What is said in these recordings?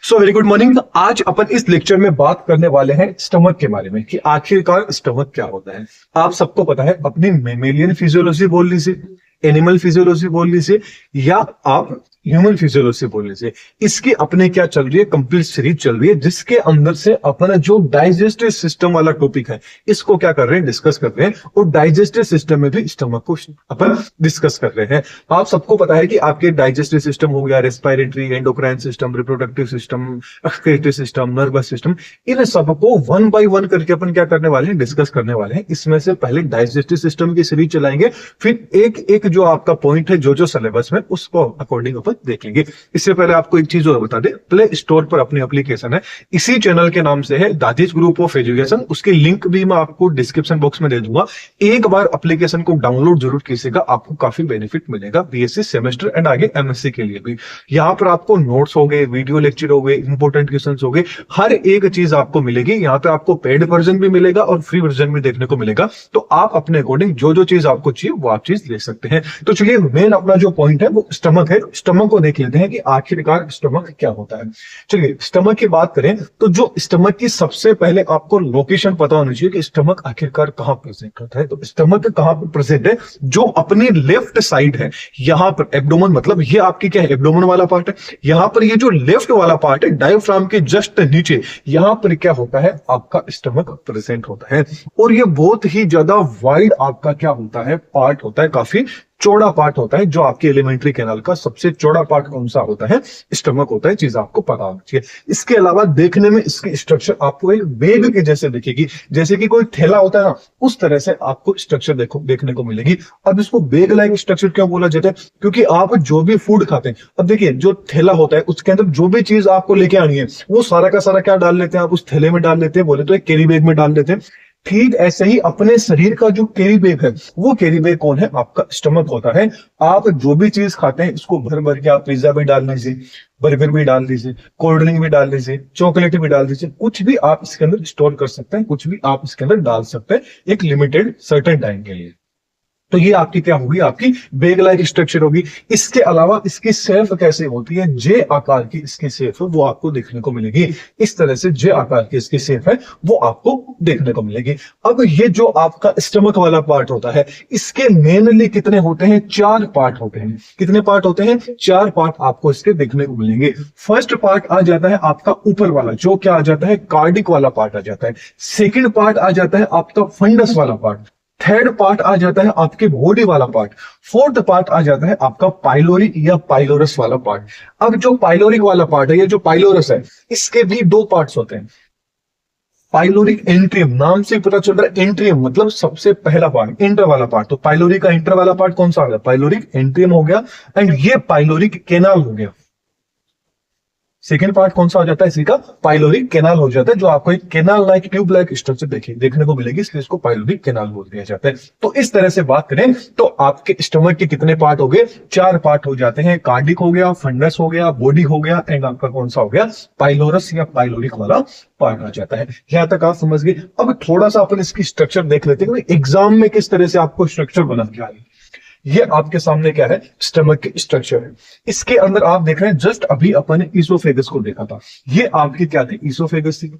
So very good morning. आज अपन इस lecture में बात करने वाले हैं स्टमक के बारे में कि आखिरकार स्टमक क्या होता है। आप सबको पता है, अपनी मेमेलियन फिजियोलॉजी बोल लीजिए, एनिमल फिजियोलॉजी बोल लीजिए, या आप ह्यूमन फिजियोलॉजी बोल लीजिए, इसकी अपने क्या चल रही है, कंप्लीट सीरीज चल रही है, जिसके अंदर से अपना जो डाइजेस्टिव सिस्टम वाला टॉपिक है इसको क्या कर रहे हैं, डिस्कस कर रहे हैं। और डाइजेस्टिव सिस्टम में भी स्टमक को अपन डिस्कस कर रहे हैं। आप सबको पता है कि आपके डाइजेस्टिव सिस्टम हो गया, respiratory, endocrine system, reproductive system, excretory system, nervous system, इन सबको वन बाय वन करके अपन क्या करने वाले हैं, डिस्कस करने वाले हैं। इसमें से पहले डाइजेस्टिव सिस्टम की सीरीज चलाएंगे, फिर एक एक जो आपका पॉइंट है, जो सिलेबस में, उसको अकॉर्डिंग अपन देख लेंगे। इससे पहले आपको एक चीज और बता दें, प्ले स्टोर पर अपनी एप्लीकेशन है, इसी चैनल के नाम से है, दादिज ग्रुप ऑफ एजुकेशन। उसकी लिंक भी मैं आपको डिस्क्रिप्शन बॉक्स में दे दूंगा। एक बार एप्लीकेशन को डाउनलोड जरूर कीजिएगा, आपको काफी बेनिफिट मिलेगा बीएससी सेमेस्टर एंड आगे एमएससी के लिए भी। यहाँ पर आपको नोट्स हो गए, वीडियो लेक्चर हो गए, इंपोर्टेंट क्वेश्चंस हो गए, हर एक चीज आपको मिलेगी। यहाँ पे आपको पेड वर्जन भी मिलेगा और फ्री वर्जन भी देखने को मिलेगा। तो आप अपने अकॉर्डिंग जो जो चीज आपको चाहिए वो आप चीज ले सकते हैं। तो चलिए, मेन अपना जो पॉइंट है वो स्टमक है। स्टमक को देख लेते हैं कि आखिरकार स्टमक क्या होता है। चलिए, स्टमक की बात करें तो जो स्टमक की सबसे पहले आपको लोकेशन पता होनी चाहिए कि स्टमक आखिरकार कहां प्रेजेंट होता है। तो स्टमक कहां पर प्रेजेंट है, जो अपनी लेफ्ट साइड है, यहां पर एब्डोमेन, मतलब ये आपकी क्या है, एब्डोमेन वाला पार्ट है। यहां पर ये जो लेफ्ट वाला पार्ट है, डायफ्राम के जस्ट नीचे, यहां पर क्या होता है, आपका स्टमक प्रेजेंट होता है। और ये बहुत ही ज्यादा वाइड आपका क्या होता है, पार्ट होता है, काफी चौड़ा पार्ट होता है। जो आपके एलिमेंट्री कैनाल का सबसे चौड़ा पार्ट कौन सा होता है, स्टमक होता है। चीज आपको पता होनी चाहिए। इसके अलावा देखने में इसकी स्ट्रक्चर आपको एक बैग के जैसे दिखेगी, जैसे कि कोई थैला होता है ना, उस तरह से आपको स्ट्रक्चर देखने को मिलेगी। अब इसको बैग लाइक स्ट्रक्चर क्यों बोला जाता है, क्योंकि आप जो भी फूड खाते हैं, अब देखिए जो थैला होता है उसके अंदर जो भी चीज आपको लेके आनी है वो सारा का सारा क्या डाल लेते हैं, आप उस थैले में डाल लेते हैं, बोले तो एक कैरी बैग में डाल लेते हैं। ठीक ऐसे ही अपने शरीर का जो कैरी बैग है, वो कैरी बैग कौन है, आपका स्टमक होता है। आप जो भी चीज खाते हैं इसको भर भर के आप पिज्जा भी डाल लीजिए, बर्गर भी डाल दीजिए, कोल्ड ड्रिंक भी डाल दीजिए, चॉकलेट भी डाल दीजिए, कुछ भी आप इसके अंदर स्टोर कर सकते हैं, कुछ भी आप इसके अंदर डाल सकते हैं एक लिमिटेड सर्टेन टाइम के लिए। तो ये आपकी क्या होगी, आपकी बैग लाइक स्ट्रक्चर होगी। इसके अलावा इसकी शेप कैसे होती है, जे आकार की इसकी शेप है वो आपको देखने को मिलेगी। इस तरह से जे आकार की इसकी शेप है वो आपको देखने को मिलेगी। अब ये जो आपका स्टमक वाला पार्ट होता है, इसके मेनली कितने होते हैं, 4 पार्ट होते हैं। कितने पार्ट होते हैं, 4 पार्ट आपको इसके देखने को मिलेंगे। फर्स्ट पार्ट आ जाता है आपका ऊपर वाला, जो क्या आ जाता है, कार्डिक वाला पार्ट आ जाता है। सेकेंड पार्ट आ जाता है आपका फंडस वाला पार्ट। थर्ड पार्ट आ जाता है आपके बॉडी वाला पार्ट। फोर्थ पार्ट आ जाता है आपका पाइलोरिक या पाइलोरस वाला पार्ट। अब जो पाइलोरिक वाला पार्ट है, ये जो पाइलोरस है, इसके भी 2 पार्ट्स होते हैं। पाइलोरिक एंट्रियम, नाम से पता चल रहा है, एंट्रियम मतलब सबसे पहला पार्ट, इंटर वाला पार्ट। तो पाइलोरिक का इंटर वाला पार्ट कौन सा हो गया, पाइलोरिक एंट्रियम हो गया। एंड ये पाइलोरिक कैनाल हो गया। सेकेंड पार्ट कौन सा हो जाता है इसी का, पाइलोरिक कैनाल हो जाता है, जो आपको एक canal like tube like structure देखने को मिलेगी, इसलिए इसको पाइलोरिक कैनाल बोल दिया जाता है। तो इस तरह से बात करें तो आपके स्टमक के कितने पार्ट हो गए, 4 पार्ट हो जाते हैं। कार्डिक हो गया, फंडस हो गया, बॉडी हो गया, एंड आपका कौन सा हो गया, पाइलोरस या पाइलोरिक वाला पार्ट आ जाता है। यहां तक आप समझ गए। अब थोड़ा सा अपन इसकी स्ट्रक्चर देख लेते हैं, एग्जाम में किस तरह से आपको स्ट्रक्चर बना के आ रही है। ये आपके सामने क्या है, स्टमक की स्ट्रक्चर है। इसके अंदर आप देख रहे हैं, जस्ट अभी अपन ने ईसोफेगस को देखा था। ये आपकी क्या थी, ईसोफेगस थी।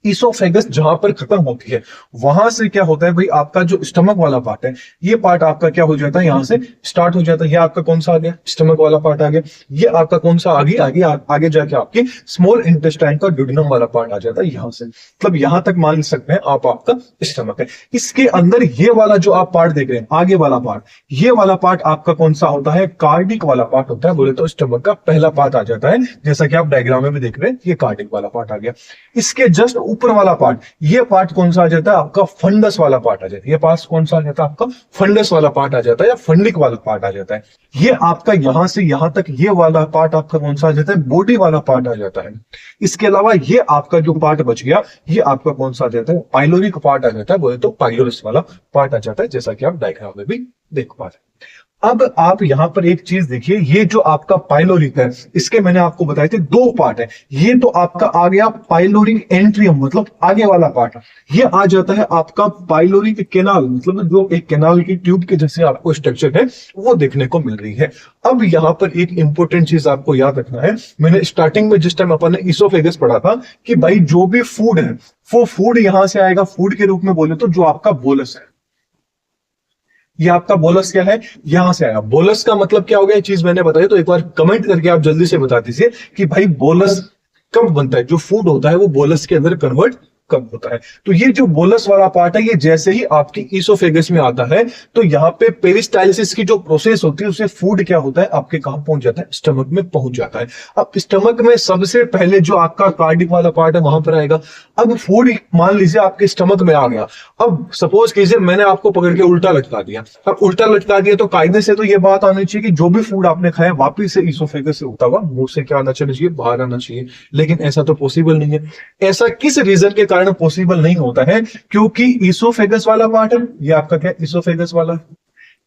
ईसोफेगस जहां पर खत्म होती है, वहां से क्या होता है भाई, आपका जो स्टमक वाला पार्ट है, ये पार्ट आपका क्या हो जाता है, यहां से स्टार्ट हो जाता है। ये आपका कौन सा आ गया, स्टमक वाला पार्ट आ गया। ये आपका कौन सा आगे आगे आगे जाके आपकी स्मॉल इंटेस्टाइन का ड्यूडेनम वाला पार्ट आ जाता है यहां से। मतलब यहां तक मान सकते हैं आप, आपका स्टमक है। इसके अंदर ये वाला जो आप पार्ट देख रहे हैं, आगे वाला पार्ट, ये वाला पार्ट आपका कौन सा होता है, कार्डिक वाला पार्ट होता है। बोले तो स्टमक का पहला पार्ट आ जाता है, जैसा कि आप डायग्राम में भी देख रहे हैं, ये कार्डिक वाला पार्ट आ गया। इसके जस्ट ऊपर वाला पार्ट, ये पार्ट कौन सा आ जाता है, आपका फंडस वाला पार्ट आ जाता है। ये पार्ट कौन सा आ जाता है, आपका फंडस वाला पार्ट आ जाता है, या फंडिक वाला पार्ट आ जाता है। ये आपका यहां से यहां तक ये वाला पार्ट आपका कौन सा आ जाता है, बॉडी वाला पार्ट आ जाता है। इसके अलावा ये आपका जो पार्ट बच गया, ये आपका कौन सा आ जाता है, पाइलोरिक पार्ट आ जाता है। बोले तो पाइलोरस वाला पार्ट आ जाता है, जैसा कि आप डायग्राम में भी देख पा रहे हैं। अब आप यहां पर एक चीज देखिए, ये जो आपका पाइलोरिक है, इसके मैंने आपको बताए थे दो पार्ट है। ये तो आपका आ गया पाइलोरिक एंट्रियम, मतलब आगे वाला पार्ट। ये आ जाता है आपका पाइलोरिक केनाल, मतलब जो एक केनाल की ट्यूब के जैसे आपको स्ट्रक्चर है वो देखने को मिल रही है। अब यहां पर एक इंपॉर्टेंट चीज आपको याद रखना है, मैंने स्टार्टिंग में जिस टाइम अपन ने इसोफेगस पढ़ा था कि भाई जो भी फूड है वो फूड यहां से आएगा, फूड के रूप में बोले तो जो आपका बोलस है, ये आपका बोलस क्या है, यहां से आया। बोलस का मतलब क्या हो गया, ये चीज मैंने बताई तो एक बार कमेंट करके आप जल्दी से बता दीजिए कि भाई बोलस कब बनता है, जो फूड होता है वो बोलस के अंदर कन्वर्ट कब होता है। तो ये जो बोलस वाला पार्ट है, ये जैसे ही आपकी ईसोफेगस में आता है तो यहाँ पे पेरिस्टाइलिसिस की जो प्रोसेस होती है उससे फूड क्या होता है, आपके कहां पहुंच जाता है, स्टमक में पहुंच जाता है। अब स्टमक में सबसे पहले जो आपका कार्डिक वाला पार्ट है वहां पर आएगा। अब फूड मान लीजिए आपके स्टमक में आ गया, अब सपोज कीजिए मैंने आपको पकड़ के उल्टा लटका दिया। अब उल्टा लटका दिया तो कायदे से तो ये बात आनी चाहिए कि जो भी फूड आपने खाया वापिस से ईसोफेगस से होता हुआ मुंह से क्या आना चाहिए, बाहर आना चाहिए। लेकिन ऐसा तो पॉसिबल नहीं है। ऐसा किस रीजन के कारण पॉसिबल नहीं होता है, क्योंकि ईसोफेगस वाला पार्ट है, ये आपका क्या ईसोफेगस वाला,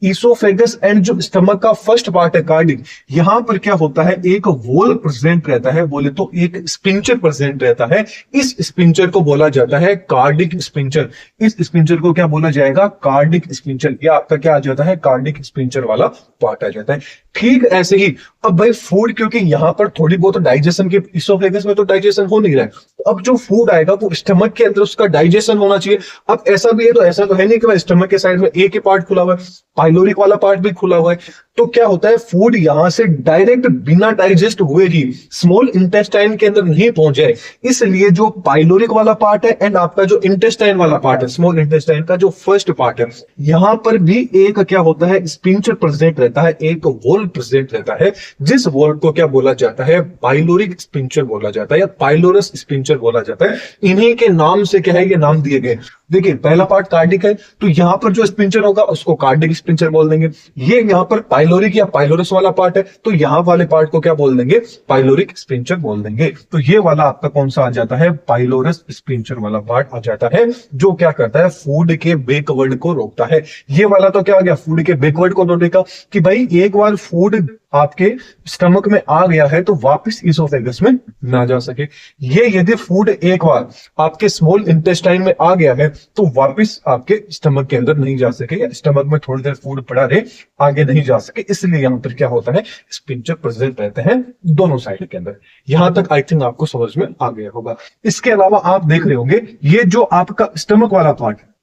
ईसोफेगस एंड जो स्टमक का फर्स्ट पार्ट है कार्डिक, यहां पर क्या होता है, एक वॉल प्रेजेंट रहता है, बोले तो एक स्पिंचर प्रेजेंट रहता है। इस स्पिंचर को बोला जाता है कार्डिक स्पिंचर। इस स्पिंचर को क्या बोला जाएगा, कार्डिक स्पिंचर। ये आपका क्या आ जाता है, कार्डिक स्पिंचर वाला पार्ट आ जाता है। ठीक ऐसे ही अब भाई फूड, क्योंकि यहां पर थोड़ी बहुत डाइजेशन के, ईसोफेगस में तो डाइजेशन हो नहीं रहा है, तो अब जो फूड आएगा वो स्टमक के अंदर उसका डाइजेशन होना चाहिए। अब ऐसा भी है, तो ऐसा तो है नहीं कि स्टमक के साइड में एक ही पार्ट खुला हुआ है, पाइलोरिक वाला पार्ट भी खुला हुआ है। तो क्या होता है, फूड यहां से डायरेक्ट बिना डाइजेस्ट हुए ही स्मॉल इंटेस्टाइन के अंदर नहीं पहुंच जाए, इसलिए जो पाइलोरिक वाला पार्ट है एंड आपका जो इंटेस्टाइन वाला पार्ट है, स्मॉल इंटेस्टाइन का जो फर्स्ट पार्ट है, यहां पर भी एक क्या होता है, स्पिंचर प्रेजेंट रहता है, एक वॉल प्रेजेंट रहता है, जिस वॉल को क्या बोला जाता है, पाइलोरिक स्पिंचर बोला जाता है या पाइलोरस स्पिंचर बोला जाता है। इन्हीं के नाम से क्या है, ये नाम दिए गए। देखिए पहला पार्ट कार्डिक है, तो यहां पर जो स्पिंचर होगा उसको कार्डिक स्पिंचर बोल देंगे। ये यहां पर पाइलोरिक या पाइलोरस वाला पार्ट है, तो यहां वाले पार्ट को क्या बोल देंगे, पाइलोरिक स्पिंचर बोल देंगे। तो ये वाला आपका कौन सा आ जाता है, पाइलोरस स्पिंचर वाला पार्ट आ जाता है, जो क्या करता है, फूड के बैकवर्ड को रोकता है। ये वाला तो क्या आ गया, फूड के बैकवर्ड को रोकेगा, कि भाई एक बार फूड आपके स्टमक में आ गया है तो वापस ईसोफेगस में ना जा सके। ये यदि फूड एक बार आपके स्मॉल इंटेस्टाइन में आ गया है तो वापस आपके स्टमक के अंदर नहीं जा सके, या स्टमक में थोड़ी देर फूड पड़ा रहे, आगे नहीं जा सके। इसलिए यहां पर क्या होता है, स्पिंचर प्रेजेंट रहते हैं दोनों साइड के अंदर। यहां तक आई थिंक आपको समझ में आ गया होगा। इसके अलावा आप देख रहे होंगे ये जो आपका स्टमक वाला पार्ट है,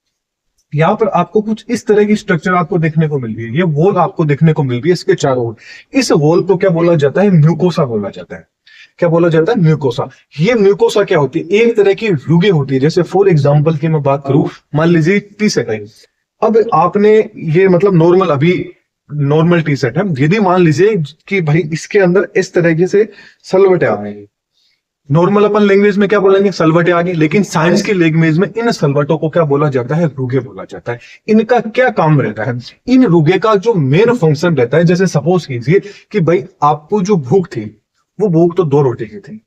यहां पर आपको कुछ इस तरह की स्ट्रक्चर आपको देखने को मिल रही है। ये वॉल आपको देखने को मिल रही है, इसके चारों ओर। इस वॉल को क्या बोला जाता है, म्यूकोसा बोला जाता है। क्या बोला जाता है, म्यूकोसा। ये म्यूकोसा क्या होती है, एक तरह की रुगे होती है। जैसे फॉर एग्जांपल की मैं बात करूं, मान लीजिए टी शर्ट है, अब आपने ये मतलब नॉर्मल, अभी नॉर्मल टी शर्ट है, यदि मान लीजिए कि भाई इसके अंदर इस तरीके से सलवटें आ रही है, नॉर्मल अपन लैंग्वेज में क्या बोलेंगे, सलवटे आ गई, लेकिन साइंस की लैंग्वेज में इन सलवटों को क्या बोला जाता है, रुगे बोला जाता है। इनका क्या काम रहता है, इन रुगे का जो मेन फंक्शन रहता है, जैसे सपोज कीजिए कि भाई आपको जो भूख थी, वो भूख तो 2 रोटी की थी,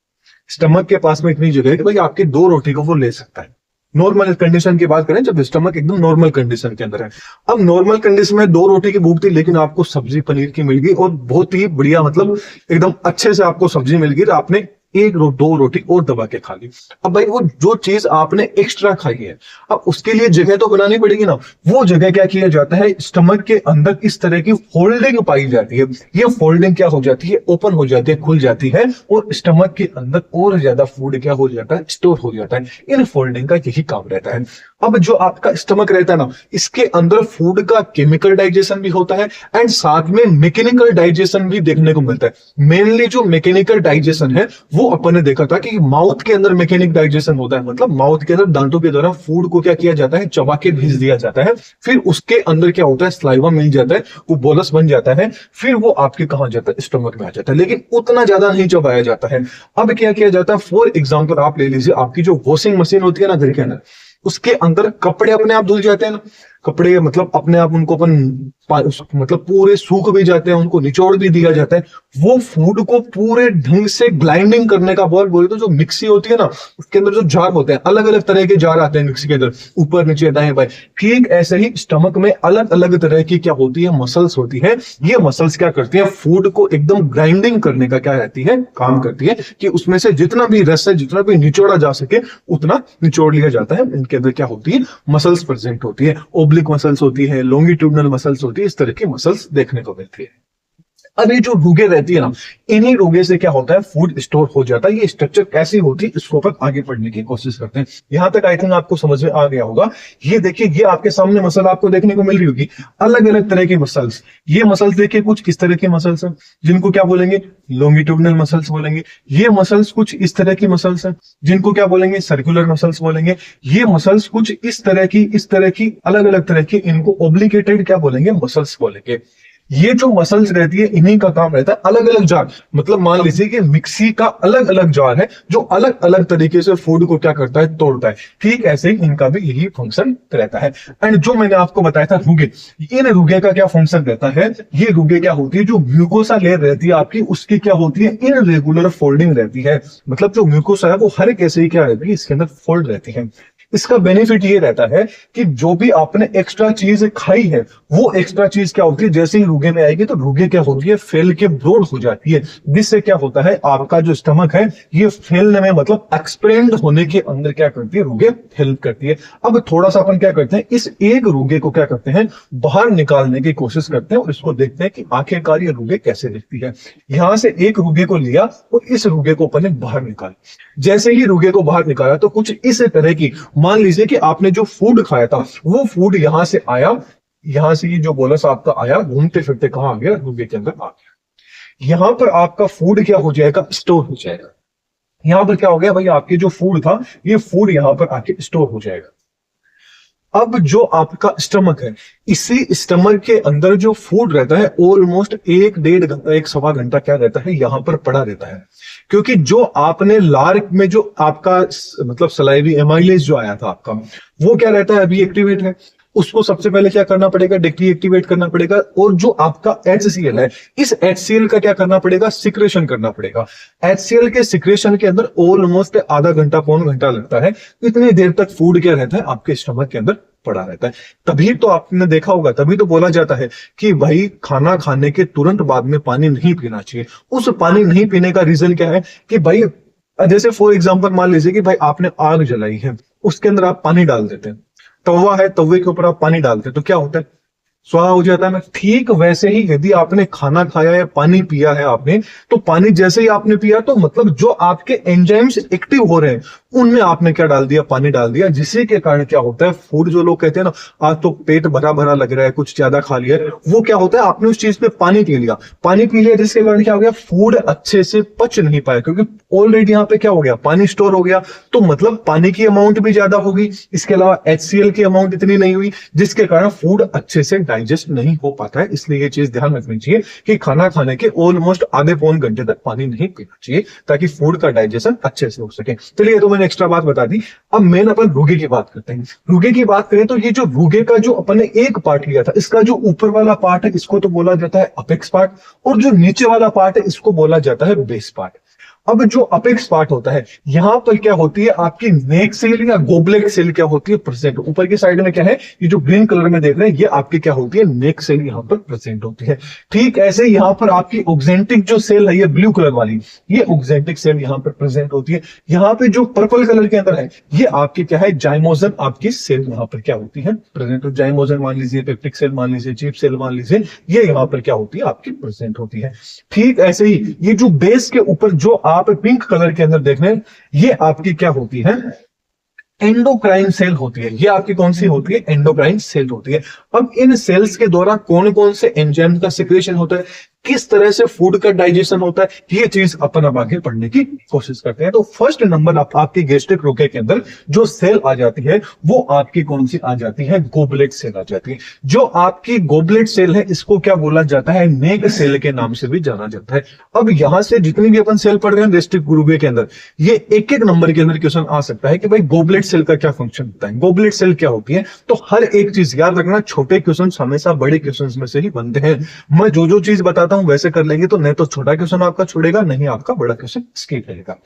स्टमक के पास में इतनी जगह है कि भाई आपकी 2 रोटी को वो ले सकता है। नॉर्मल कंडीशन की बात करें, जब स्टमक एकदम नॉर्मल कंडीशन के अंदर है। अब नॉर्मल कंडीशन में 2 रोटी की भूख थी, लेकिन आपको सब्जी पनीर की मिल गई और बहुत ही बढ़िया, मतलब एकदम अच्छे से आपको सब्जी मिल गई, आपने 2 रोटी और दबा के खा ली। अब भाई वो जो चीज आपने एक्स्ट्रा खाई है, अब उसके लिए जगह तो बनानी पड़ेगी ना। वो जगह क्या किया जाता है, स्टमक के अंदर इस तरह की फोल्डिंग पाई जाती है। ये फोल्डिंग क्या हो जाती है, ओपन हो जाती है, खुल जाती है, और स्टमक के अंदर और ज्यादा फूड क्या हो जाता है, स्टोर हो जाता है। इन फोल्डिंग का यही काम रहता है। अब जो आपका स्टमक रहता है ना, इसके अंदर फूड का केमिकल डाइजेशन भी होता है एंड साथ में मैकेनिकल डाइजेशन भी देखने को मिलता है। मेनली जो मैकेनिकल डाइजेशन है वो अपन ने देखा था कि माउथ के अंदर मैकेनिक डाइजेशन होता है, मतलब माउथ के अंदर दांतों के द्वारा फूड को क्या किया जाता है, चबा के भेज दिया जाता है। फिर उसके अंदर क्या होता है, स्लाइवा मिल जाता है, वो बोलस बन जाता है, फिर वो आपके कहां जाता है, स्टमक में आ जाता है। लेकिन उतना ज्यादा नहीं चबाया जाता है। अब क्या किया जाता है, फॉर एग्जाम्पल आप ले लीजिए, आपकी जो वॉशिंग मशीन होती है ना घर के अंदर, उसके अंदर कपड़े अपने आप धुल जाते हैं ना, कपड़े मतलब अपने आप उनको अपन मतलब पूरे सूख भी जाते हैं, उनको निचोड़ भी दिया जाता है। वो फूड को पूरे ढंग से ग्राइंडिंग करने का, बहुत बोले तो जो मिक्सी होती है ना, उसके अंदर जो जार होते हैं, अलग अलग तरह के जार आते हैं मिक्सी के अंदर, ऊपर नीचे दाएं बाएं। ठीक ऐसे ही स्टमक में अलग अलग तरह की क्या होती है, मसल्स होती है। ये मसल्स क्या करती है, फूड को एकदम ग्राइंडिंग करने का क्या रहती है, काम करती है, कि उसमें से जितना भी रस है, जितना भी निचोड़ा जा सके उतना निचोड़ लिया जाता है। इनके अंदर क्या होती है, मसल्स प्रेजेंट होती है, ओब्लिक मसल्स होती है, लॉन्गिट्यूडनल मसल्स होती है, इस तरह की मसल्स देखने को मिलती है। अब ये जो रुगे रहती है ना, इन्हीं रुगे से क्या होता है, फूड स्टोर हो जाता है। ये स्ट्रक्चर कैसी होती है, इसको अपन आगे पढ़ने की कोशिश करते हैं। यहां तक आई थिंक आपको समझ में आ गया होगा। ये देखिए, ये आपके सामने मसल आपको देखने को मिल रही होगी, अलग अलग तरह की मसल्स। ये मसल्स देखिए कुछ किस तरह की मसल्स हैं, जिनको क्या बोलेंगे, लॉन्गिट्यूडनल मसल्स बोलेंगे। ये मसल्स कुछ इस तरह की मसल्स हैं, जिनको क्या बोलेंगे, सर्कुलर मसल्स बोलेंगे। ये मसल्स कुछ इस तरह की अलग अलग तरह की, इनको ओब्लिगेटेड क्या बोलेंगे, मसल्स बोलेंगे। ये जो मसल्स रहती है, इन्हीं का काम रहता है अलग अलग जार, मतलब मान लीजिए कि मिक्सी का अलग अलग जार है, जो अलग अलग तरीके से फूड को क्या करता है, तोड़ता है। ठीक ऐसे ही इनका भी यही फंक्शन रहता है। एंड जो मैंने आपको बताया था रुगे, इन रुगे का क्या फंक्शन रहता है, ये रुगे क्या होती है, जो म्यूकोसा लेयर रहती है आपकी, उसकी क्या होती है, इनरेगुलर फोल्डिंग रहती है। मतलब जो म्यूकोसा है वो हर एक ऐसे ही क्या रहती है, इसके अंदर फोल्ड रहती है। इसका बेनिफिट ये रहता है कि जो भी आपने एक्स्ट्रा चीज खाई है, वो एक्स्ट्रा चीज क्या होती है, जैसे ही रुगे में आएगी तो रुगे क्या होती है, फैल के ब्रॉड हो जाती है, जिससे क्या होता है, आपका जो स्टमक है ये फैलने में, मतलब एक्सपेंड होने के अंदर क्या करती है, रुगे हेल्प करती है। अब थोड़ा सा अपन क्या करते हैं, इस एक रुगे को क्या करते हैं, बाहर निकालने की कोशिश करते हैं और इसको देखते हैं कि आखिरकार ये रुगे कैसे दिखती है। यहां से एक रुगे को लिया और इस रुगे को अपन ने बाहर निकाला। जैसे ही रुगे को बाहर निकाला तो कुछ इस तरह की, मान लीजिए कि आपने जो फूड खाया था वो फूड यहां से आया, यहां से ये जो बोलस आपका आया, घूमते फिरते कहां आ गया, रुगे के अंदर आ गया। यहां पर आपका फूड क्या हो जाएगा, स्टोर हो जाएगा। यहां पर क्या हो गया भाई, आपके जो फूड था, ये फूड यहां पर आके स्टोर हो जाएगा। अब जो आपका स्टमक है, इसी स्टमक के अंदर जो फूड रहता है, ऑलमोस्ट 1-1.5 घंटा, 1-1.25 घंटा क्या रहता है, यहां पर पड़ा रहता है। क्योंकि जो आपने लार में जो आपका मतलब सलाइवी एमाइलेज जो आया था आपका, वो क्या रहता है, अभी एक्टिवेट है। उसको सबसे पहले क्या करना पड़ेगा, डीएक्टिवेट करना पड़ेगा। और जो आपका HCl है, इस HCl का क्या करना पड़ेगा, सिक्रेशन करना पड़ेगा। HCl के सिक्रेशन के अंदर ऑलमोस्ट आधा घंटा, पौन घंटा लगता है। इतनी देर तक फूड क्या रहता है, आपके स्टमक के अंदर पड़ा रहता है। तभी तो आपने देखा होगा, तभी तो बोला जाता है कि भाई खाना खाने के तुरंत बाद में पानी नहीं पीना चाहिए। उस पानी नहीं पीने का रीजन क्या है कि भाई, जैसे फॉर एग्जांपल मान लीजिए कि भाई आपने आग जलाई है, उसके अंदर आप पानी डाल देते हैं, तवा है, तवे के ऊपर आप पानी डालते हैं तो क्या होता है, स्वाहा हो जाता है ना। ठीक वैसे ही यदि आपने खाना खाया है, पानी पिया है आपने, तो पानी जैसे ही आपने पिया तो मतलब जो आपके एंजाइम्स एक्टिव हो रहे हैं, उनमें आपने क्या डाल दिया, पानी डाल दिया। जिससे के कारण क्या होता है, फूड जो लोग कहते हैं ना, आज तो पेट भरा भरा लग रहा है, कुछ ज्यादा खा लिया, वो क्या होता है, आपने उस चीज पे पानी पी लिया। पानी पी लिया जिसके कारण क्या हो गया, फूड अच्छे से पच नहीं पाया, क्योंकि ऑलरेडी यहाँ पे क्या हो गया, पानी स्टोर हो गया। तो मतलब पानी की अमाउंट भी ज्यादा होगी, इसके अलावा HCl की अमाउंट इतनी नहीं हुई, जिसके कारण फूड अच्छे से डाइजेस्ट नहीं हो पाता है। इसलिए ये चीज ध्यान रखनी चाहिए कि खाना खाने के ऑलमोस्ट आधे पौन घंटे तक पानी नहीं पीना चाहिए, ताकि फूड का डाइजेशन अच्छे से हो सके। चलिए, तो मैंने एक्स्ट्रा बात बता दी। अब मेन अपन रुगे की बात करते हैं। रुगे की बात करें तो ये जो रुगे का जो अपन ने एक पार्ट लिया था, इसका जो ऊपर वाला पार्ट है, इसको तो बोला जाता है अपेक्स पार्ट, और जो नीचे वाला पार्ट है, इसको बोला जाता है बेस पार्ट। अब जो अपेक्स पार्ट होता है, यहां पर क्या होती है, आपकी नेक सेल या गोबलेट सेल क्या होती है, प्रेजेंट। ऊपर की साइड में क्या है, ये जो ग्रीन कलर में देख रहे हैं, ये आपकी क्या होती है, नेक सेल यहां पर प्रेजेंट होती है। ठीक ऐसे यहां पर आपकी ऑक्जेंटिक जो सेल है, ये ब्लू कलर वाली, ये ऑक्जेंटिक सेल यहां पर प्रेजेंट होती है। यहां पे जो पर्पल कलर के अंदर है, ये आपकी क्या है, जाइमोजन आपकी सेल यहां पर क्या होती है, प्रेजेंट। तो जाइमोजन मान लीजिए, पेप्टिक सेल मान लीजिए, चीफ सेल मान लीजिए, ये यहां पर क्या होती है, आपकी प्रेजेंट होती है। ठीक ऐसे ही ये जो बेस के ऊपर जो आप पिंक कलर के अंदर देख रहे हैं, ये आपकी क्या होती है, एंडोक्राइन सेल होती है। ये आपकी कौन सी होती है, एंडोक्राइन सेल होती है। अब इन सेल्स के द्वारा कौन कौन से एंजाइम का सिक्रेशन होता है, किस तरह से फूड का डाइजेशन होता है, ये चीज अपन अब आगे पढ़ने की कोशिश करते हैं। तो फर्स्ट नंबर आपकी गैस्ट्रिक रुके के अंदर जो सेल आ जाती है, वो आपकी कौन सी आ जाती है, गोबलेट सेल आ जाती है। जो आपकी गोबलेट सेल है, इसको क्या बोला जाता है, नेक सेल के नाम से भी जाना जाता है। अब यहां से जितनी भी अपन सेल पढ़ रहे हैं गैस्ट्रिक रुके के अंदर, ये एक एक नंबर के अंदर क्वेश्चन आ सकता है कि भाई गोबलेट सेल का क्या फंक्शन होता है, गोबलेट सेल क्या होती है। तो हर एक चीज याद रखना, छोटे क्वेश्चन हमेशा बड़े क्वेश्चन में से ही बनते हैं। मैं जो जो चीज बताता बताता हूं वैसे कर लेंगे तो नहीं तो छोटा क्वेश्चन आपका छोड़ेगा, नहीं आपका बड़ा क्वेश्चन स्किप रहेगा।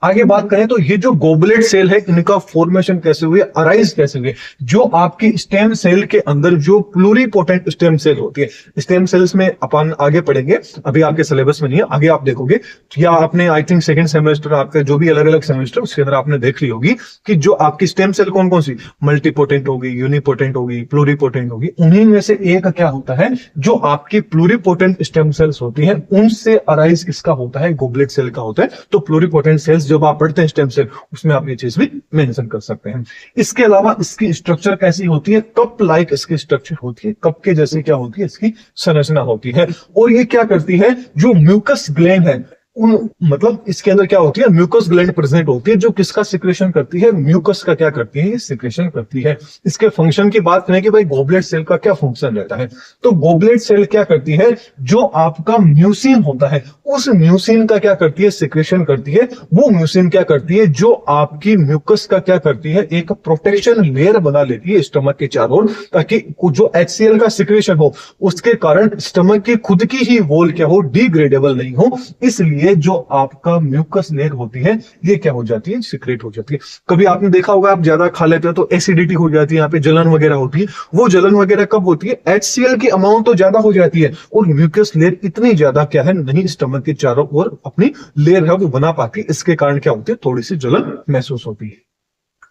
आगे बात करें तो ये जो गोबलेट सेल है इनका फॉर्मेशन कैसे हुए, अराइज कैसे हुए। जो आपकी स्टेम सेल के अंदर जो प्लूरिपोटेंट स्टेम सेल होती है, स्टेम सेल्स में अपन आगे पढ़ेंगे, अभी आपके सिलेबस में नहीं है, आगे आप देखोगे या आपने आई थिंक सेकंड सेमेस्टर आपका जो भी अलग अलग सेमेस्टर उसके अंदर आपने देख ली होगी कि जो आपकी स्टेम सेल कौन कौन सी, मल्टीपोटेंट होगी, यूनिपोटेंट होगी, प्लूरिपोटेंट होगी। उन्हीं में से एक क्या होता है, जो आपकी प्लूरिपोटेंट स्टेम सेल्स होती हैं उनसे अराइज किसका होता है, गोबलेट सेल का होता है। तो प्लूरिपोटेंट सेल्स जब आप पढ़ते हैं स्टेम सेल, उसमें आप ये चीज भी मेंशन कर सकते हैं। इसके अलावा इसकी स्ट्रक्चर कैसी होती है, कप लाइक इसकी स्ट्रक्चर होती है, कप के जैसे क्या होती है इसकी संरचना होती है। और ये क्या करती है, जो म्यूकस ग्लैंड है उन मतलब इसके अंदर क्या होती है, म्यूकस ग्लैंड प्रेजेंट होती है जो किसका सिक्रेशन करती है, म्यूकस का क्या करती है, ये सिक्रेशन करती है। इसके फंक्शन की बात करें कि भाई गोबलेट सेल का क्या फंक्शन रहता है, तो गोबलेट सेल क्या करती है, जो आपका म्यूसिन होता है उस म्यूसिन का क्या करती है, सिक्रेशन करती है। वो म्यूसिन क्या करती है, जो आपकी म्यूकस का क्या करती है, एक प्रोटेक्शन लेयर बना लेती है स्टमक के चारों ओर, ताकि जो HCl का सिक्रेशन हो उसके कारण स्टमक की खुद की ही वॉल क्या हो, डिग्रेडेबल नहीं हो। इसलिए ये जो आपका म्यूकस लेयर होती है ये क्या हो जाती है, सिक्रेट हो जाती है। कभी आपने देखा होगा आप ज्यादा खा लेते हो तो एसिडिटी हो जाती है, यहाँ पे जलन वगैरह होती है। वो जलन वगैरह कब होती है, HCl की अमाउंट तो ज्यादा हो जाती है और म्यूकस लेयर इतनी ज्यादा क्या है नहीं स्टमक के चारों ओर अपनी लेयर है वो बना पाती, इसके कारण क्या होती है, थोड़ी सी जलन महसूस होती है।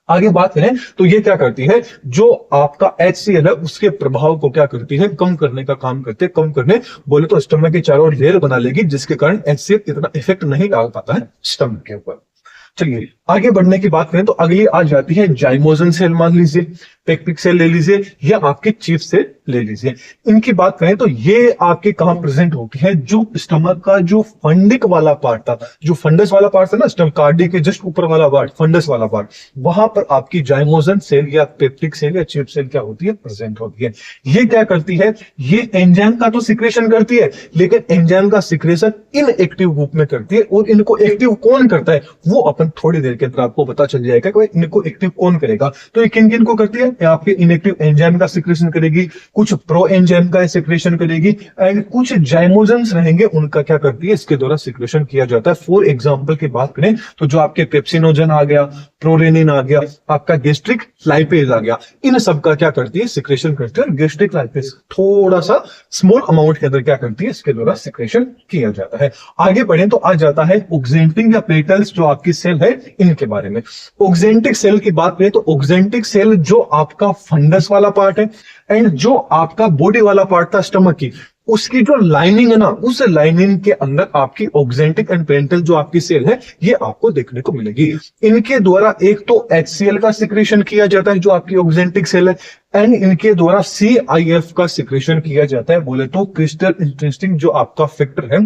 आगे बात करें तो ये क्या करती है, जो आपका HCl है उसके प्रभाव को क्या करती है, कम करने का काम करते हैं। कम करने बोले तो स्टमक के चारों ओर लेयर बना लेगी, जिसके कारण HCl इतना इफेक्ट नहीं डाल पाता है स्टमक के ऊपर। चलिए आगे बढ़ने की बात करें तो अगली आ जाती है जाइमोजन सेल, मान लीजिए पेक्टिक सेल ले लीजिए या आपके चीफ सेल ले लीजिए। इनकी बात करें तो ये आपके कहां प्रेजेंट होती है, जो स्टमक का जो फंडिक वाला पार्ट था, जो फंडस वाला पार्ट था ना स्टमक कार्डी के जस्ट ऊपर वाला पार्ट, फंडस वाला पार्ट, वहां पर आपकी जाइमोजन सेल या पेप्टिक सेल या चीफ सेल क्या होती है, प्रेजेंट होती है। ये क्या करती है, ये एंजाइम का तो सिक्रेशन करती है, लेकिन एंजाइम का सिक्रेशन इनएक्टिव रूप में करती है। और इनको एक्टिव कौन करता है वो अपन थोड़ी देर के अंदर आपको पता चल जाएगा कि इनको एक्टिव कौन करेगा। तो ये किन किन को करती है, आपके इनएक्टिव एंजाइम का सिक्रेशन करेगी, कुछ प्रो एंजाइम का सिक्रेशन करेगी, एंड कुछ जाइमोजेंस रहेंगे उनका क्या करती है, इसके द्वारा सिक्रेशन किया जाता है। फॉर एग्जांपल की बात करें तो जो आपके पेप्सिनोजन आ गया, प्रोरेनिन आ गया, आपका गेस्ट्रिक लाइपेज आ गया, इन सब का क्या करती है, सिक्रेशन करती है। और गेस्ट्रिक लाइपेज थोड़ा सा स्मॉल अमाउंट के अंदर क्या करती है, इसके द्वारा सिक्रेशन किया जाता है। आगे बढ़े तो आ जाता है ऑक्जेंटिक या पेटल्स जो आपकी सेल है इनके बारे में। ऑक्जेंटिक सेल की बात करें तो ऑक्जेंटिक सेल जो आपका फंडस वाला पार्ट है एंड जो आपका बॉडी वाला पार्ट था स्टमक की, उसकी जो लाइनिंग है ना, उस लाइनिंग के अंदर आपकी ऑक्जेंटिक एंड पेरेंटल जो आपकी सेल है ये आपको देखने को मिलेगी। इनके द्वारा एक तो HCl का सिक्रेशन किया जाता है जो आपकी ऑक्जेंटिक सेल है, एंड इनके द्वारा CIF का सिक्रेशन किया जाता है। बोले तो क्रिस्टल इंट्रेंसिंग जो आपका फैक्टर है,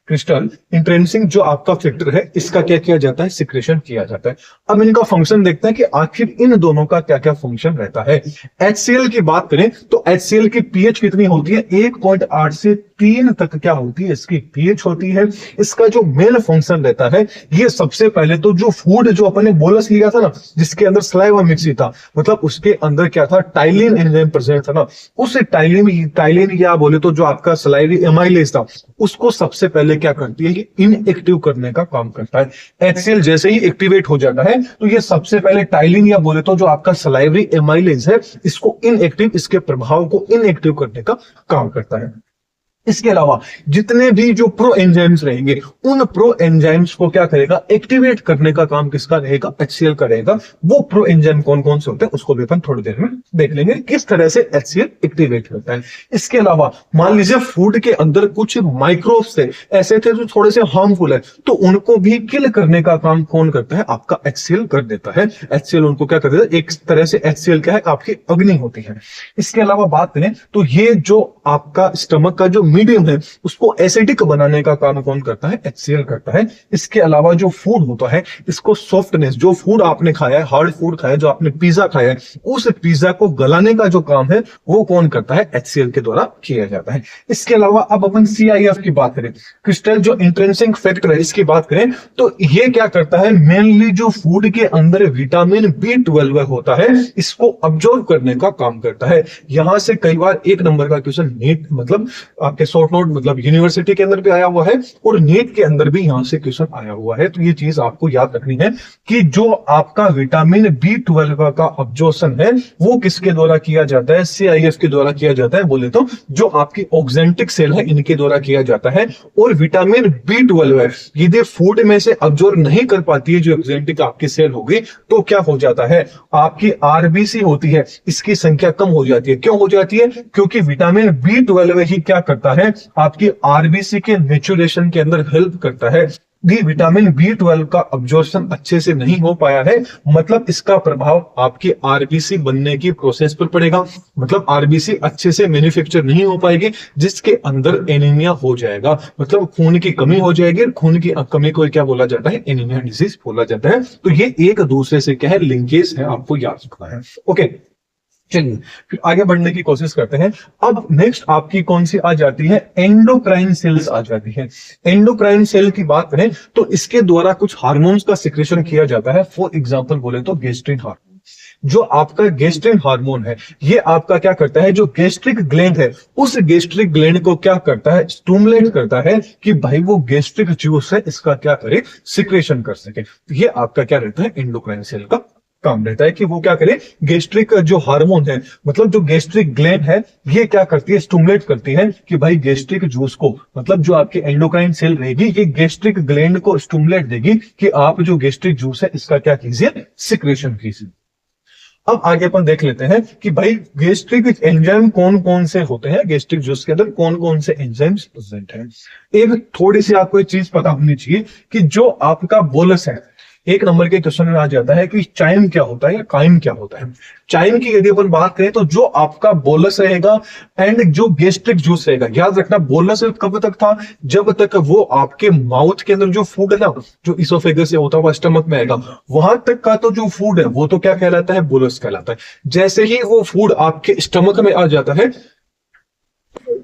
क्रिस्टल इंट्रेंसिंग जो आपका फैक्टर है, इसका क्या किया जाता है, सिक्रेशन किया जाता है। अब इनका फंक्शन देखते हैं कि आखिर इन दोनों का क्या क्या फंक्शन रहता है। HCl की बात करें तो HCl की pH कितनी होती है, 1.8 से 3 तक क्या होती है, इसकी pH होती है। इसका जो मेन फंक्शन रहता है, ये सबसे पहले तो जो फूड जो अपने बोलस लिया था ना, जिसके अंदर सलाइवा मिक्स था, मतलब उसके अंदर क्या था, टाइलिन एंजाइम प्रेजेंट था ना, उस टाइलिन या बोले तो जो आपका सलाइवी एमाइलेज था, उसको सबसे पहले क्या करती है, ये इनएक्टिव करने का काम करता है। HCl जैसे ही एक्टिवेट हो जाता है तो ये सबसे पहले टाइलिन या बोले तो जो आपका सलाइवरी एमाइलेज है, इसको इनएक्टिव, इसके प्रभाव को इनएक्टिव करने का काम करता है। इसके अलावा जितने भी जो प्रो एंजाइम्स रहेंगे, उन प्रो एंजाइम्स को क्या करेगा, एक्टिवेट करने का काम किसका रहेगा, HCl का रहेगा। वो प्रो एंजाइम कौन कौन से होते हैं उसको भी अपन थोड़ी देर में देख लेंगे किस तरह से HCl एक्टिवेट करता है। इसके अलावा मान लीजिए फूड के अंदर कुछ माइक्रोब्स थे, ऐसे थे जो थोड़े से हार्मफुल है, तो उनको भी किल करने का काम कौन करता है, आपका HCl कर देता है। HCl उनको क्या कर देता है, एक तरह से HCl क्या है, आपकी अग्नि होती है। इसके अलावा बात करें तो ये जो आपका स्टमक का जो मीडियम है उसको एसिडिक बनाने का काम कौन करता है, HCl करता है। इसके अलावा जो फूड होता है, इसको सॉफ्टनेस, जो फूड आपने खाया है, हार्ड फूड खाया है, जो आपने पिज्जा खाया है, उस पिज्जा को गलाने का जो काम है वो कौन करता है, HCl के द्वारा किया जाता है। इसके अलावा अब अपन CIF की बात करें, क्रिस्टल जो इंट्रिंसिक फैक्टर है, इसकी बात करें तो ये क्या करता है, मेनली जो फूड के अंदर विटामिन B12 होता है, इसको अब्जॉर्ब करने का काम करता है। यहां से कई बार 1 नंबर का क्वेश्चन नीट मतलब आपके शॉर्ट नोट मतलब यूनिवर्सिटी के अंदर भी आया हुआ है और नीट के अंदर भी यहां से क्वेश्चन आया हुआ है। तो ये चीज आपको याद रखनी है कि जो आपका विटामिन B12 का अब्जॉर्प्शन है वो किसके द्वारा किया जाता है, CIS के द्वारा किया जाता है। बोले तो जो आपकी ऑक्जेंटिक सेल है इनके द्वारा किया जाता है। और विटामिन B12 है यदि फूड में से अब्जॉर्ब नहीं कर पाती है जो ऑक्जेंटिक आपकी सेल होगी तो क्या हो जाता है, आपकी RBC होती है इसकी संख्या कम हो जाती है। क्यों हो जाती है, क्योंकि विटामिन B12 ही क्या करता है, आपकी RBC के मेचुरेशन के अंदर हेल्प करता है। भी विटामिन B12 का अब्जॉर्प्शन अच्छे से नहीं हो पाया है, मतलब इसका प्रभाव आपकी RBC बनने की प्रोसेस पर पड़ेगा, मतलब RBC अच्छे से मैन्युफैक्चर नहीं हो पाएगी जिसके अंदर एनीमिया हो जाएगा, मतलब खून की कमी हो जाएगी। खून की कमी को क्या बोला जाता है, एनीमिया डिजीज बोला जाता है। तो ये एक दूसरे से क्या है, लिंकेज है, आपको याद रखना है। ओके, चलिए फिर आगे बढ़ने की कोशिश करते हैं। अब नेक्स्ट आपकी कौन सी आ जाती है, एंडोक्राइन सेल्स आ जाती है। एंडोक्राइन सेल की बात करें तो इसके द्वारा कुछ हार्मोन्स का सिक्रेशन किया जाता है। फॉर एग्जांपल बोले तो गैस्ट्रिन हार्मोन। जो आपका गैस्ट्रिन हार्मोन है ये आपका क्या करता है, जो गैस्ट्रिक ग्लैंड है उस गैस्ट्रिक ग्लैंड को क्या करता है, स्टिमुलेट करता है कि भाई वो गैस्ट्रिक जूस है इसका क्या करे, सिक्रेशन कर सके। ये आपका क्या रहता है, एंडोक्राइन सेल का काम रहता है कि वो क्या करे, गैस्ट्रिक जो हार्मोन है मतलब जो गैस्ट्रिक ग्लैंड है ये क्या करती है, स्टिमुलेट करती है कि भाई गैस्ट्रिक जूस को, मतलब जो आपकी एंडोक्राइन सेल रहेगी ये गैस्ट्रिक ग्लैंड को स्टिमुलेट देगी कि आप जो गैस्ट्रिक जूस है इसका क्या कीजिए, सिक्रेशन कीजिए। अब आगे अपन देख लेते हैं कि भाई गैस्ट्रिक एंजाइम कौन कौन से होते हैं, गैस्ट्रिक जूस के अंदर कौन कौन से एंजाइम्स प्रेजेंट हैं। एक थोड़ी सी आपको एक चीज पता होनी चाहिए कि जो आपका बोलस है, एक नंबर के क्वेश्चन में आ जाता है कि चाइम क्या होता है या काइम क्या होता है। चाइम की यदि अपन बात करें तो जो आपका बोलस रहेगा एंड जो गैस्ट्रिक जूस रहेगा, याद रखना बोलस कब तक था, जब तक वो आपके माउथ के अंदर जो फूड है ना, जो इसोफेगस से होता हुआ स्टमक में आएगा वहां तक का तो जो फूड है वो तो क्या कहलाता है, बोलस कहलाता है। जैसे ही वो फूड आपके स्टमक में आ जाता है,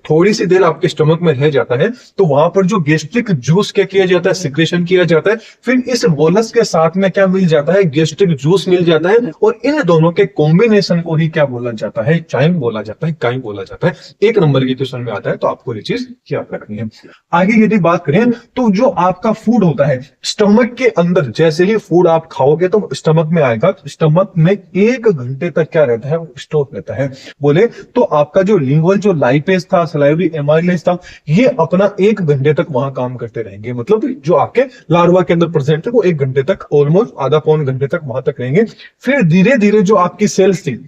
थोड़ी सी देर आपके स्टमक में रह जाता है तो वहां पर जो गैस्ट्रिक जूस क्या किया जाता है, सिक्रेशन किया जाता है। फिर इस बोलस के साथ में क्या मिल जाता है, गैस्ट्रिक जूस मिल जाता है और इन दोनों के कॉम्बिनेशन को ही क्या बोला जाता है, चाइम बोला जाता है, काइम बोला जाता है। एक नंबर के क्वेश्चन में आता है तो आपको ये चीज याद रखनी है। आगे यदि बात करें तो जो आपका फूड होता है स्टमक के अंदर, जैसे ही फूड आप खाओगे तो स्टमक में आएगा, स्टमक में 1 घंटे तक क्या रहता है, स्टोर रहता है। बोले तो आपका जो लिंगुअल जो लाइपेज था, सलाइवरी एमाइलेज था, ये अपना 1 घंटे तक वहां काम करते रहेंगे, मतलब जो आपके लार्वा के अंदर प्रेजेंट है वो 1 घंटे तक, ऑलमोस्ट आधा पौन घंटे तक वहां तक रहेंगे। फिर धीरे धीरे जो आपकी सेल्स थी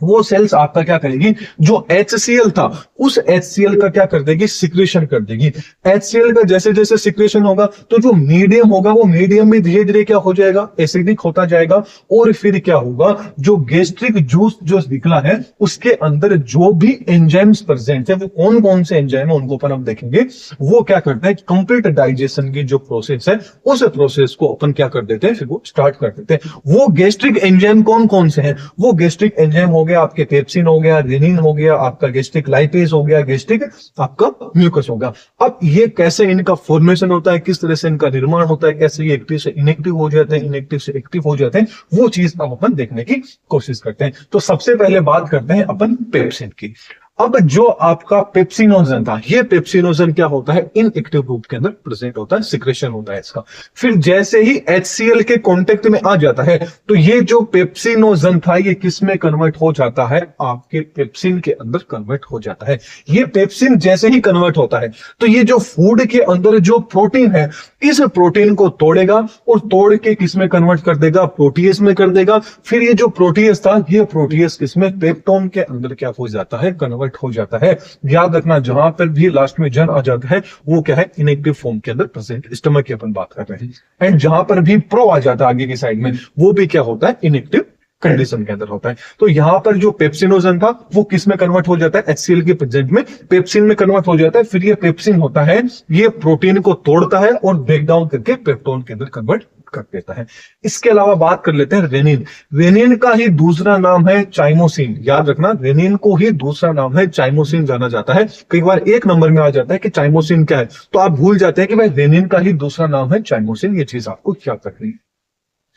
वो सेल्स आपका क्या करेगी, जो HCl था उस HCl का क्या कर देगी, सिक्रेशन कर देगी। HCl का जैसे जैसे सिक्रेशन होगा तो जो मीडियम होगा वो मीडियम में धीरे धीरे क्या हो जाएगा, एसिडिक होता जाएगा। और फिर क्या होगा, जो गैस्ट्रिक जूस जो निकला है उसके अंदर जो भी एंजाइम्स प्रेजेंट है वो कौन कौन से एंजाइम है उनको अपन हम देखेंगे। वो क्या करता है, कंप्लीट डाइजेशन की जो प्रोसेस है उस प्रोसेस को अपन क्या कर देते हैं, फिर वो स्टार्ट कर देते हैं। वो गैस्ट्रिक एंजाइम कौन कौन से हैं, वो गैस्ट्रिक एंजाइम हो गया आपके पेप्सिन हो गया, रेनिन हो गया, आपका गैस्ट्रिक लाइपेज हो गया, गैस्ट्रिक आपका म्यूकस होगा। अब ये कैसे इनका फॉर्मेशन होता है, किस तरह से इनका निर्माण होता है, कैसे ये एक्टिव से इनएक्टिव हो जाते हैं, इनएक्टिव से एक्टिव हो जाते हैं, वो चीज अब अपन देखने की कोशिश करते हैं। तो सबसे पहले बात करते हैं अपन पेप्सिन की। अब जो आपका पेप्सिनोजन था, ये पेप्सिनोजन क्या होता है, इनएक्टिव रूप के अंदर प्रेजेंट होता है, सिक्रेशन होता है इसका। फिर जैसे ही HCl के कांटेक्ट में आ जाता है तो ये जो पेप्सिनोजन था ये किस में कन्वर्ट हो जाता है, आपके पेप्सिन के अंदर कन्वर्ट हो जाता है। ये पेप्सिन जैसे ही कन्वर्ट होता है तो ये जो फूड के अंदर जो प्रोटीन है इस प्रोटीन को तोड़ेगा और तोड़ के किस में कन्वर्ट कर देगा, प्रोटीएस में कर देगा। फिर ये जो प्रोटीएस था ये प्रोटीएस किसमें, पेप्टोन के अंदर क्या हो जाता है, कन्वर्ट हो जाता है। याद रखना जहां पर भी लास्ट में जन आ जाता है वो क्या है, इनएक्टिव फॉर्म के अंदर प्रेजेंट, स्टमक की अपन बात कर रहे हैं। एंड जहां पर भी प्रो आ जाता है आगे की साइड में वो भी क्या होता है, इनएक्टिव कंडीशन के अंदर होता है। तो यहां पर जो पेप्सिनोजन था वो किस में कन्वर्ट हो जाता है, HCl के प्रेजेंट में पेप्सिन में कन्वर्ट हो जाता है। फिर ये पेप्सिन होता है ये प्रोटीन को तोड़ता है और ब्रेक डाउन करके पेप्टोन के अंदर कन्वर्ट कर देता है। इसके अलावा बात कर लेते हैं रेनिन। रेनिन का ही दूसरा नाम है चाइमोसिन। याद रखना रेनिन को ही दूसरा नाम है चाइमोसिन जाना जाता है। कई बार एक नंबर में आ जाता है कि चाइमोसिन क्या है तो आप भूल जाते हैं कि भाई रेनिन का ही दूसरा नाम है चाइमोसिन। ये चीज आपको याद रखनी है।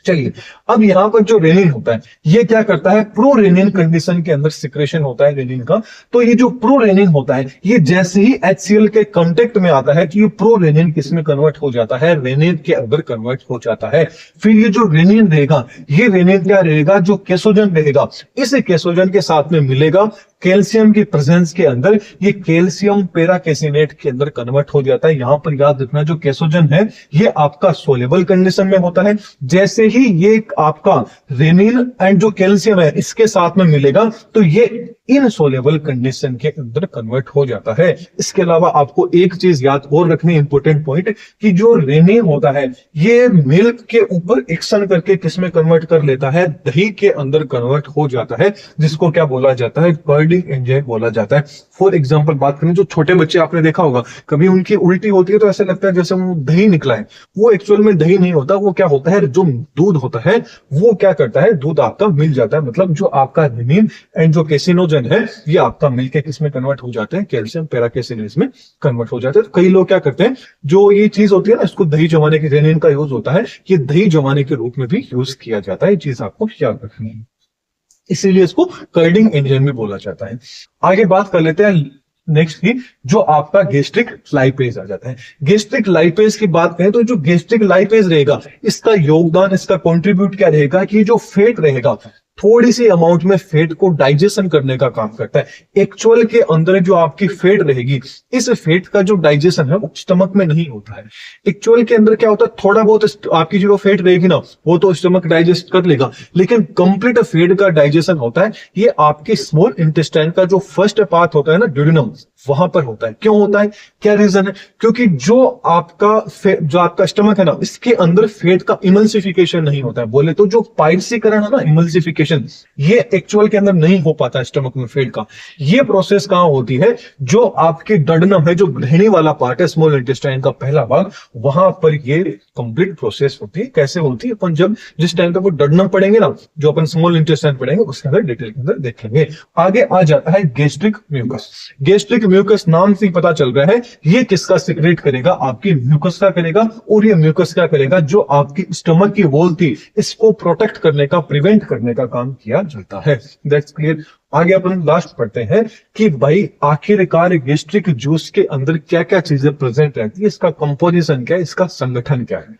चलिए, अब यहाँ पर जो रेनिन होता है ये क्या करता है, प्रो रेनिन कंडीशन के अंदर सिक्रेशन होता है रेनिन का। तो ये जो प्रो रेनिन होता है ये जैसे ही HCl के कांटेक्ट में आता है तो ये प्रो रेनिन किसमें कन्वर्ट हो जाता है, रेनिन के अंदर कन्वर्ट हो जाता है। फिर ये जो रेनिन रहेगा ये रेनिन क्या रहेगा, जो केसोजन रहेगा, इस केसोजन के साथ में मिलेगा कैल्शियम की प्रेजेंस के अंदर, ये कैल्शियम पेराकेसिनेट के अंदर कन्वर्ट हो जाता है। यहां पर याद रखना जो केसोजन है ये आपका सोलेबल कंडीशन में होता है। जैसे ही ये आपका रेनिन एंड जो कैल्शियम है इसके साथ में मिलेगा तो ये इनसोलेबल कंडीशन के अंदर कन्वर्ट हो जाता है। इसके अलावा आपको एक चीज याद और रखनी, इंपॉर्टेंट पॉइंट, कि जो रेनिन होता है ये मिल्क के ऊपर एक्शन करके किसमें कन्वर्ट कर लेता है, दही के अंदर कन्वर्ट हो जाता है, जिसको क्या बोला जाता है, कर्डिंग एंजाइम बोला जाता है। फॉर एग्जांपल बात करें, जो छोटे बच्चे आपने देखा होगा कभी उनकी उल्टी होती है तो ऐसा लगता है जैसे वो दही निकला है, वो एक्चुअल में दही नहीं होता, वो क्या होता है, जो दूध होता है वो क्या करता है, दूध आपका मिल जाता है। मतलब जो आपका रेनिन एंड जो कैसिनोजन है ये आपका मिलके किसमें कन्वर्ट हो जाते हैं, कैल्शियम पेराकेसिनेज में कन्वर्ट हो जाते हैं। तो कई लोग क्या करते हैं, जो ये चीज होती है ना, इसको दही जमाने के, रेनिन का यूज होता है, ये दही जमाने के रूप में भी यूज किया जाता है। ये चीज आपको याद रखनी है, इसीलिए इसको कर्डिंग एंजाइम भी बोला जाता है। आगे बात कर लेते हैं नेक्स्ट की, जो आपका गैस्ट्रिक लाइपेज आ जाता है। गैस्ट्रिक लाइपेज की बात करें तो जो गैस्ट्रिक लाइपेज रहेगा इसका योगदान, इसका कंट्रीब्यूट क्या रहेगा कि जो फैट रहेगा, थोड़ी सी अमाउंट में फैट को डाइजेशन करने का काम करता है। एक्चुअल के अंदर जो आपकी फैट रहेगी, इस फैट का जो डाइजेशन है वो स्टमक में नहीं होता है। एक्चुअल के अंदर क्या होता है, थोड़ा बहुत आपकी जो फैट रहेगी ना वो तो स्टमक डाइजेस्ट कर लेगा, लेकिन कंप्लीट फैट का डाइजेशन होता है ये आपके स्मॉल इंटेस्टाइन का जो फर्स्ट पार्ट होता है ना, ड्यूडेनम, वहां पर होता है। क्यों होता है, क्या रीजन है, क्योंकि जो आपका स्टमक है ना इसके अंदर फैट का इमल्सिफिकेशन नहीं होता है। बोले तो जो पाइल्सीकरण है ना, इमल्सिफिकेशन, ये एक्चुअल के अंदर नहीं हो पाता है स्टमक में फैट का। ये प्रोसेस कहां होती है, जो आपके डोडेनम है, जो ग्रहणी वाला पार्ट है स्मॉल इंटेस्टाइन का पहला भाग, वहां पर ये कंप्लीट प्रोसेस होती है। कैसे होती है, अपन जब जिस टाइम पे वो डोडेनम पढ़ेंगे ना, जो अपन स्मॉल इंटेस्टाइन पढ़ेंगे उसके अंदर डिटेल के अंदर देखेंगे। आगे आ जाता है गैस्ट्रिक म्यूकस। गैस्ट्रिक म्यूकस नाम से ही पता चल रहा है ये किसका सिक्रेट करेगा, आपकी म्यूकस का करेगा। और ये म्यूकस क्या करेगा, जो आपकी स्टमक की वॉल थी इसको प्रोटेक्ट करने का, प्रिवेंट करने का काम किया जाता है। That's clear. आगे अपन लास्ट पढ़ते हैं कि भाई आखिरकार गैस्ट्रिक जूस के अंदर क्या क्या चीजें प्रेजेंट रहती है, इसका कंपोजिशन क्या है, इसका संगठन क्या है।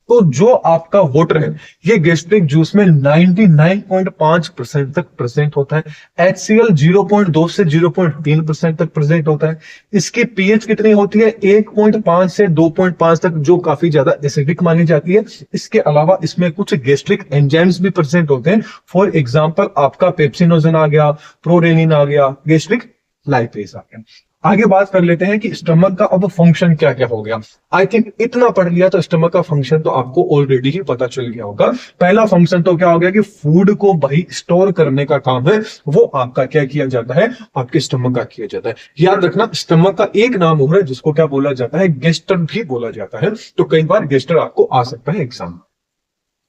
तो जो आपका वाटर है ये गैस्ट्रिक जूस में 99.5% तक प्रेजेंट होता है। HCl 0.2 से 0.3% तक प्रेजेंट होता है। इसकी पीएच कितनी होती है, 1.5 से 2.5 तक, जो काफी ज्यादा एसिडिक मानी जाती है। इसके अलावा इसमें कुछ गैस्ट्रिक एंजाइम्स भी प्रेजेंट होते हैं। फॉर एग्जाम्पल आपका पेप्सिनोजन आ गया, प्रोरेनिन आ गया, गैस्ट्रिक लाइपेज आ गया। आगे बात कर लेते हैं कि स्टमक का अब फंक्शन क्या क्या हो गया। आई थिंक इतना पढ़ लिया तो स्टमक का फंक्शन तो आपको ऑलरेडी ही पता चल गया होगा। पहला फंक्शन तो क्या हो गया कि फूड को भाई स्टोर करने का काम है, वो आपका क्या किया जाता है, आपके स्टमक का किया जाता है। याद रखना स्टमक का एक नाम हो रहा है जिसको क्या बोला जाता है, गेस्टर भी बोला जाता है। तो कई बार गेस्टर आपको आ सकता है एग्जाम में।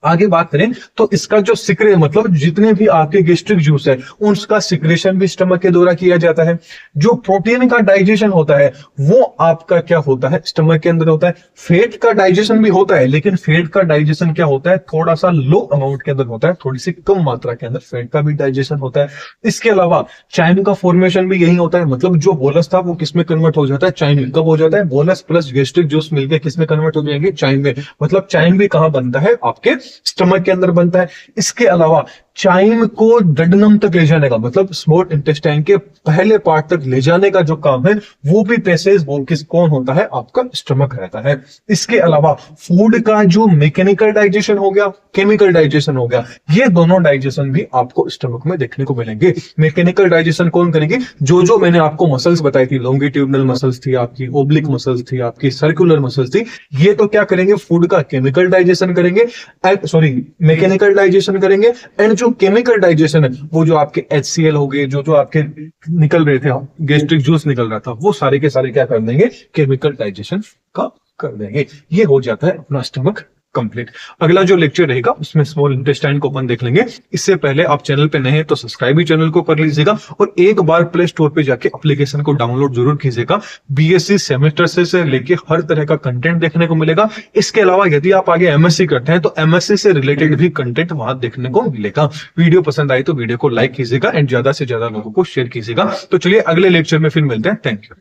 आगे बात करें तो इसका जो मतलब जितने भी आपके गैस्ट्रिक जूस है उसका सिक्रेशन भी स्टमक के द्वारा किया जाता है। जो प्रोटीन का डाइजेशन होता है वो आपका क्या होता है, स्टमक के अंदर होता है। फैट का डाइजेशन भी होता है, लेकिन फैट का डाइजेशन क्या होता है, थोड़ा सा लो अमाउंट के अंदर होता है, थोड़ी सी कम मात्रा के अंदर फैट का भी डाइजेशन होता है। इसके अलावा चाइम का फॉर्मेशन भी यही होता है। मतलब जो बोलस था वो किसमें कन्वर्ट हो जाता है, चाइम में। कब हो जाता है, बोलस प्लस गैस्ट्रिक जूस मिलकर किसमें कन्वर्ट हो जाएंगे, चाइम में। मतलब चाइम भी कहां बनता है, आपके स्टमक के अंदर बनता है। इसके अलावा चाइम को डोडेनम तक ले जाने का, मतलब स्मॉल इंटेस्टाइन के पहले पार्ट तक ले जाने का जो काम है वो भी पैसेज कौन होता है, आपका स्टमक रहता है। इसके अलावा फूड का जो मैकेनिकल डाइजेशन हो गया, केमिकल डाइजेशन हो गया, ये दोनों डाइजेशन भी आपको स्टमक में देखने को मिलेंगे। मैकेनिकल डाइजेशन कौन करेंगे, जो मैंने आपको मसल्स बताई थी, लॉन्गिट्यूडनल मसल्स थी आपकी, ओब्लिक मसल्स थी आपकी, सर्कुलर मसल्स थी, ये तो क्या करेंगे, फूड का केमिकल डाइजेशन करेंगे, मैकेनिकल डाइजेशन करेंगे। एंड जो केमिकल डाइजेशन है वो जो आपके HCl हो गए, जो आपके निकल रहे थे, गैस्ट्रिक जूस निकल रहा था, वो सारे के सारे क्या कर देंगे, केमिकल डाइजेशन का कर देंगे। ये हो जाता है अपना स्टमक कंप्लीट। अगला जो लेक्चर रहेगा उसमें स्मॉल इंटेस्टाइन को अपन देख लेंगे। इससे पहले आप चैनल पे नए हैं तो सब्सक्राइब भी चैनल को कर लीजिएगा और एक बार प्ले स्टोर पे जाके एप्लीकेशन को डाउनलोड जरूर कीजिएगा। बीएससी सेमेस्टर से लेके हर तरह का कंटेंट देखने को मिलेगा। इसके अलावा यदि आप आगे एमएससी करते हैं तो एमएससी से रिलेटेड भी कंटेंट वहां देखने को मिलेगा। वीडियो पसंद आई तो वीडियो को लाइक कीजिएगा एंड ज्यादा से ज्यादा लोगों को शेयर कीजिएगा। तो चलिए अगले लेक्चर में फिर मिलते हैं। Thank you.